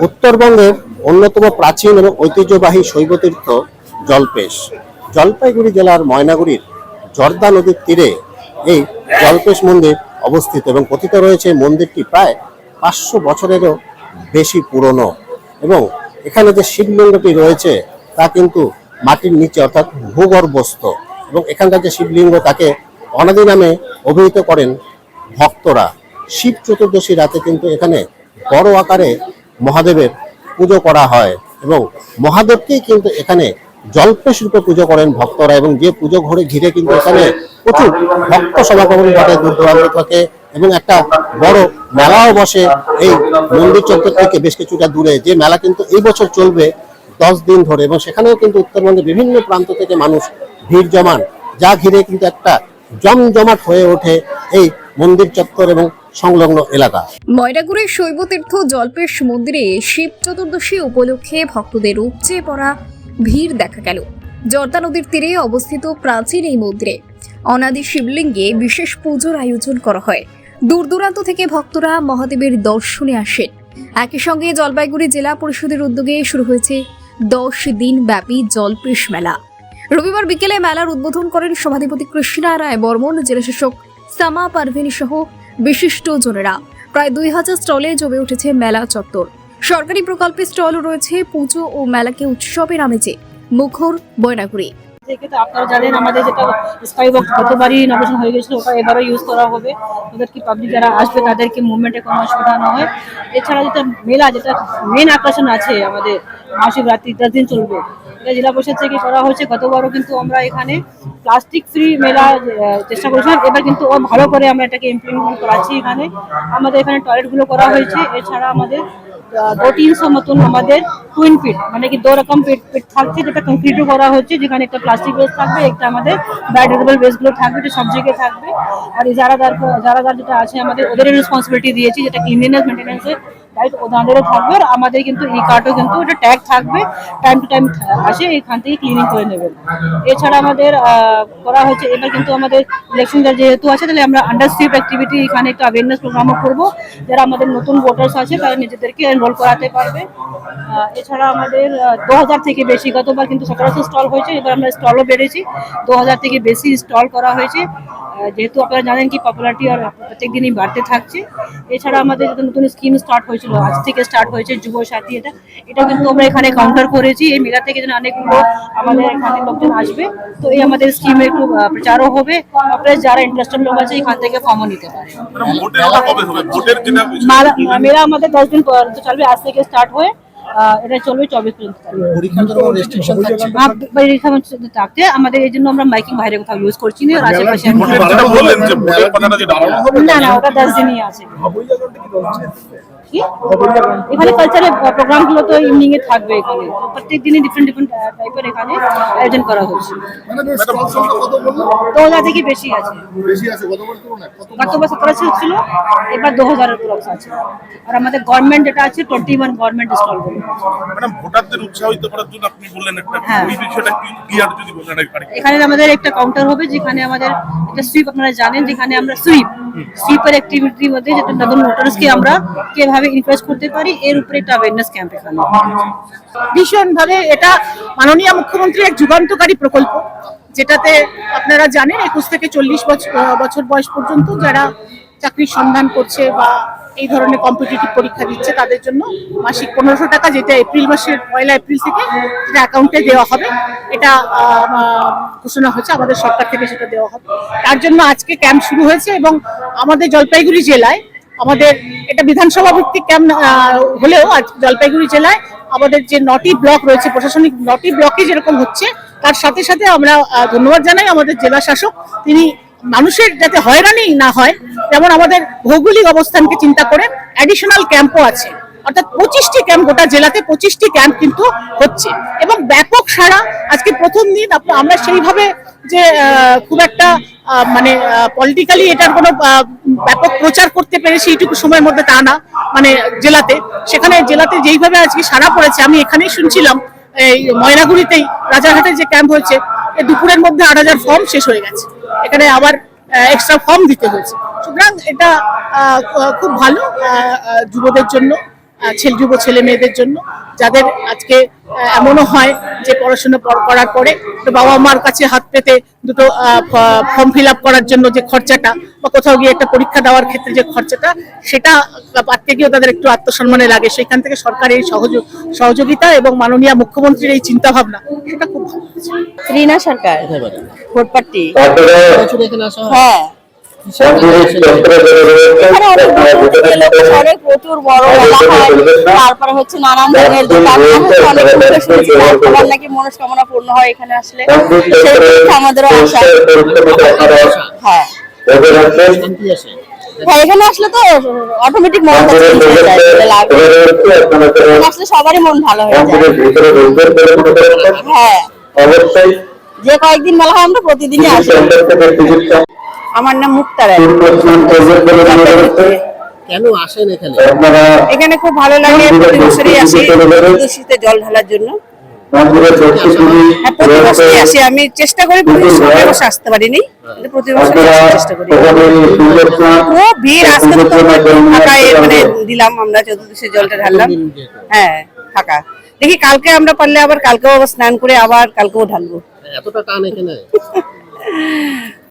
উত্তরবঙ্গের অন্যতম প্রাচীন এবং ঐতিহ্যবাহী শৈবতীর্থ জলপেশ জলপাইগুড়ি জেলার ময়নাগুড়ির জর্দা নদীর তীরে এই জলপেশ মন্দির অবস্থিত এবং কথিত রয়েছে মন্দিরটি প্রায় 500 বছরেরও বেশি পুরনো এবং এখানে যে শিবলিঙ্গটি রয়েছে তা কিন্তু মাটির নিচে অর্থাৎ ভূগর্ভস্থ এবং এখানকার যে শিবলিঙ্গ তাকে অনাদি নামে অভিহিত করেন ভক্তরা। শিব চতুর্দশী রাতে কিন্তু এখানে বড় আকারে মহাদেবের পুজো করা হয় এবং মহাদেবকেই কিন্তু এখানে জলপেশ রূপে পুজো করেন ভক্তরা এবং যে পুজো ঘিরে কিন্তু এখানে প্রচুর ভক্ত সমাগম ঘটে দূর দূরান্ত থেকে এবং একটা বড় মেলাও বসে এই মন্দির চত্বর থেকে বেশ কিছুটা দূরে। যে মেলা কিন্তু এই বছর চলবে 10 দিন ধরে এবং সেখানেও কিন্তু উত্তরবঙ্গের বিভিন্ন প্রান্ত থেকে মানুষ ভিড় জমান, যা ঘিরে কিন্তু একটা জমজমাট হয়ে ওঠে এই মন্দির চত্বর এবং সংলগ্ন এলাকা। ময়নাগুড়ির শৈবতীর্থ জলপেশ মন্দিরে শিব চতুর্দশী উপলক্ষে ভক্তদের উপচে পড়া ভিড় দেখা গেল। জর্দা নদীর তীরে অবস্থিত প্রাচীন এই মন্দিরে অনাদি শিবলিঙ্গে বিশেষ পুজোর আয়োজন করা হয়। দূর দূরান্ত থেকে ভক্তরা মহাদেবের দর্শনে আসেন। একই সঙ্গে জলপাইগুড়ি জেলা পরিষদের উদ্যোগে শুরু হয়েছে 10 দিন ব্যাপী জলপেশ মেলা। রবিবার বিকেলে মেলার উদ্বোধন করেন সভাধিপতি কৃষ্ণা রায় বর্মন, জেলাশাসক সামা পারভেনি সহ বিশিষ্ট জনেরা। প্রায় 2000 স্টলে জমে উঠেছে মেলা চত্বর। সরকারি প্রকল্পের স্টলও রয়েছে। পুজো ও মেলাকে উৎসবের আমেজে মুখর ময়নাগুড়ি। আপনারা জানেন আমাদের যেটা স্কাই বক্স গতবারই ইনোভেশন হয়ে গেছিল, ওটা এবারও ইউজ করা হবে, ওদের কি পাবলিক যারা আসবে তাদেরকে মুভমেন্টে কোনো অসুবিধা না হয়। এছাড়া যেটা মেলা, যেটা মেন আকর্ষণ আছে আমাদের মহাশিবরাত্রি 10 দিন চলবে, এটা জেলা পরিষদ থেকে করা হয়েছে। গতবারও কিন্তু আমরা এখানে প্লাস্টিক ফ্রি মেলা চেষ্টা করেছিলাম, এবার কিন্তু ভালো করে আমরা এটাকে ইমপ্লিমেন্ট করাচ্ছি। এখানে আমাদের এখানে টয়লেটগুলো করা হয়েছে। এছাড়া আমাদের 200-300 মতন আমাদের টুইন পিট, মানে কি 2 রকম পিট থাকছে, যেটা কংক্রিটও করা হচ্ছে, যেখানে একটা প্লাস্টিক বেস থাকবে, একটা আমাদের বায়োডিগ্রেডেবল বেসগুলো থাকবে, এটা সব জায়গায় থাকবে। আর যারা যেটা আছে আমাদের ওদের রেসপন্সিবিলিটি দিয়েছি, যেটা ক্লিনলিনেস মেনটেন্যান্সের দায়িত্ব ওদেরও থাকবে। আর আমাদের কিন্তু ই কার্ডও কিন্তু এটা ট্যাগ থাকবে, টাইম টু টাইম আসে এখান থেকে ক্লিনিং করে নেবেন। এছাড়া আমাদের করা হচ্ছে এবার কিন্তু আমাদের ইলেকশন যেহেতু আছে, তাহলে আমরা আন্ডার সুইপ অ্যাক্টিভিটি এখানে একটা অ্যাওয়ারনেস প্রোগ্রামও করবো। যারা আমাদের নতুন ভোটার্স আছে তারা নিজেদেরকে এনরোল করাতে পারবে। এছাড়া আমাদের 2000 থেকে বেশি, গতবার কিন্তু 1700 স্টল হয়েছে, এবার আমরা স্টলও বেড়েছি, 2000 থেকে বেশি স্টল করা হয়েছে। যেহেতু আপনারা জানেন কি পপুলারিটি আর প্রত্যেক দিনই বাড়তে থাকছে। এছাড়া আমাদের নতুন স্কিম স্টার্ট হয়েছিল, আজ থেকে স্টার্ট হয়েছে যুব সাথী। এটা কিন্তু আমরা এখানে কাউন্টার করেছি। এই মেলা থেকে যেন অনেকগুলো আমাদের এখানে লোকজন আসবে, তো এই আমাদের স্কিমে একটু প্রচারও হবে। আপনারা যারা ইন্টারেস্টেড লোক আছে এখান থেকে ফর্মও নিতে পারে। মেলা আমাদের 10 দিন চলবে, আজ থেকে স্টার্ট হয়ে এটা চলবে 24 পর্যন্ত। থাকতে আমাদের এই জন্য আমরা মাইকিং বাইরে কোথাও ইউজ করছি না, আশেপাশে না, ওটা 10 দিনই আছে। এখানে কালচারাল প্রোগ্রাম গুলো তো ইভিনিং এ থাকবে, এখানে প্রত্যেক দিনই ডিফারেন্ট টাইপের এখানে আয়োজন করা হচ্ছে। 2000 থেকে বেশি আছে। গতবার 1700 ছিল, এবার 2000 এর ক্রস আছে। আর আমাদের গভর্নমেন্ট যেটা আছে 21 গভর্নমেন্ট স্টল গুলো। ম্যাডাম, ভোটারদের উৎসাহিত করার জন্য আপনি বললেন একটা, এই বিষয়টা কি ক্লিয়ার যদি বলেন একবার। এখানে আমাদের একটা কাউন্টার হবে, যেখানে আমাদের একটা সুইপ, আপনারা জানেন, যেখানে আমরা সুইপের অ্যাক্টিভিটির মধ্যে যেটা নতুন ভোটার্সকে আমরা কিভাবে ইনক্রেজ করতে পারি এর উপরে একটা অ্যাওয়ারনেস ক্যাম্প এখানে। ভীষণ ভাবে এটা মাননীয় মুখ্যমন্ত্রীর এক যুগান্তকারী প্রকল্প, যেটাতে আপনারা জানেন 21 থেকে 40 বছর বয়স পর্যন্ত যারা চাকরির সন্ধান করছে বা এই ধরনের কম্পিটিটিভ পরীক্ষা দিচ্ছে তাদের জন্য মাসিক 1500 টাকা, যেটা এপ্রিল মাসের 1 এপ্রিল থেকে যেটা অ্যাকাউন্টে দেওয়া হবে, এটা ঘোষণা হচ্ছে আমাদের সরকার থেকে, সেটা দেওয়া হবে। তার জন্য আজকে ক্যাম্প শুরু হয়েছে এবং আমাদের জলপাইগুড়ি জেলায় আমাদের এটা বিধানসভা ভিত্তিক ক্যাম্প হলেও আজ জলপাইগুড়ি জেলায় আমাদের যে 9টি ব্লক রয়েছে, প্রশাসনিক 9টি ব্লকে যেরকম হচ্ছে, তার সাথে সাথে আমরা ধন্যবাদ জানাই আমাদের জেলা শাসক, তিনি মানুষের যাতে হয়রানি না হয়, যেমন আমাদের ভৌগোলিক অবস্থানকে চিন্তা করে অ্যাডিশনাল ক্যাম্পও আছে। অর্থাৎ 25টি ক্যাম্প, গোটা জেলাতে 25টি ক্যাম্প কিন্তু হচ্ছে এবং ব্যাপক সাড়া। আজকে প্রথম দিন আমরা সেইভাবে যে খুব একটা মানে পলিটিক্যালি এটার কোনো ব্যাপক প্রচার করতে পেরেছি এইটুকু সময়ের মধ্যে, তা না। মানে সেখানে জেলাতে যেইভাবে আজকে সাড়া পড়েছে, আমি এখানেই শুনছিলাম এই ময়নাগুড়িতেই রাজারহাটে যে ক্যাম্প হয়েছে, দুপুরের মধ্যে 8000 ফর্ম শেষ হয়ে গেছে, এখানে আবার এক্সট্রা ফর্ম দিতে হয়েছে। সুতরাং এটা খুব ভালো যুবদের জন্য, যুব ছেলে মেয়েদের জন্য, যাদের আজকে এমনও হয় যে পড়াশোনা করার পরে তো বাবা মার কাছে হাত পেতে দুটো ফর্ম ফিল আপ করার জন্য যে খরচাটা, বা কোথাও গিয়ে একটা পরীক্ষা দেওয়ার ক্ষেত্রে যে খরচাটা, সেটা পারতে গিয়েও তাদের একটু আত্মসম্মানে লাগে। সেখান থেকে সরকারের এই সহযোগিতা এবং মাননীয় মুখ্যমন্ত্রীর এই চিন্তা ভাবনা, সেটা খুব ভালো। রিনা সরকার, কোথায় বাড়ি? ভোটপাট্টি। বছর এখানে আসা হয়? হ্যাঁ, এখানে অনেক দূর থেকে লোক আসে, অনেক প্রচুর বড় মেলা হয়, তারপরে হচ্ছে নানান ধরনের দোকান, অনেক মুখে শুনেছি সবার নাকি মনস্কামনা পূর্ণ হয় এখানে আসলে, সেই থেকে আমাদেরও আশা। হ্যাঁ শান্তি আসে। হ্যাঁ, এখানে আসলে তো অটোমেটিক মন চেঞ্জ হয়ে যায়, যেটা লাগে। এখানে আসলে সবারই মন ভালো হয়ে যায়। হ্যাঁ, যে কয়েকদিন মেলা হয় আমরা প্রতিদিনই আসি। আমার নাম মুক্তা রায়। কেন আসেন এখানে? এখানে খুব ভালো লাগে, প্রতি বছরই আসি দূষিতে জল ঢালার জন্য। হ্যাঁ, প্রতি বছরই আসি, আমি চেষ্টা করি প্রতি বছর আসতে পারিনি, কিন্তু প্রতি বছর চেষ্টা করি। খুব ভিড়, আজকে তো ফাঁকায় মানে দিলাম আমরা, চতুর্দশী জলটা ঢাললাম। হ্যাঁ, ফাঁকা। দেখি কালকে আমরা পারলে আবার কালকেও স্নান করে আবার কালকেও ঢালবো। এতটা টান এখানে?